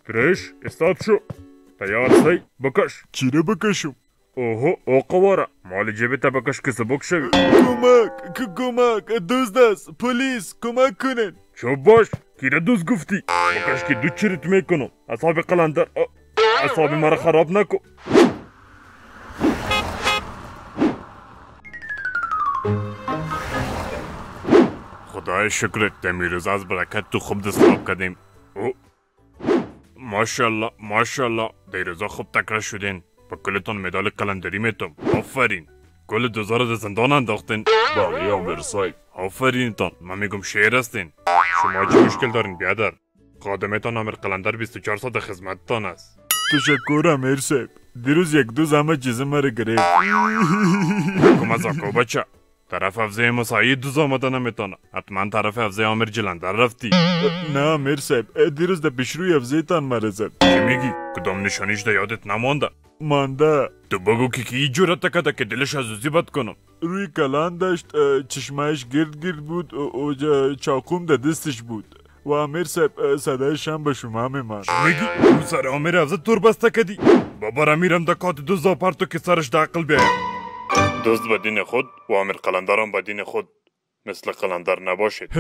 فريش استاد شو تیار سی بکش. چی رو بکشم؟ اوهو او قواره مال جیبت بکش که سبک شوی. کمک دزد است، پلیس کمک کنن. چوب باش کیره دوست گفتی بکش که دو چیرت میکنم. اصحاب قلندر اصحاب مرا خراب نکن. خدای شکرت دمیروز از برکت تو خوب دستاب کردیم. ماشاءالله دیروزا خوب تکرار شدین. با کلتان مدال قلندری میتم. آفرین. گل دوزار از زندان انداختین. بله آمر صاحب. آفرین تان. من میگم شعر هستین. شما چه مشکل دارین بیادر؟ خادمتان آمر قلندر 24 ساعت خدمتتان است. تشکر آمر صاحب. دیروز یک دو همه چیز مرا گرفت. کم از آکو بچه. طرف افزه مسایی دوز آمده نمیتانه. حتما طرف افزه آمر جلندر رفتی. نه آمر صاحب، دیروز در پیشروی افزه تان مرا زد. چی میگی؟ کدام نشانیش در یادت نمانده؟ مانده. تو بگو که کی جرأت کرده که دلش از اوزی بد کنم. روی کلان داشت، چشمایش گرد بود و چاقوم در دستش بود. و آمر صاحب صدایش هم به شما میمان. چی میگی؟ اون سر آمر افزه تور بسته کدی؟ بابا میرم در کات دوز آپارتو که سرش در عقل بیایم. دوست به دین خود و آمر قلندرم به دین خود مثل قلندر نباشید.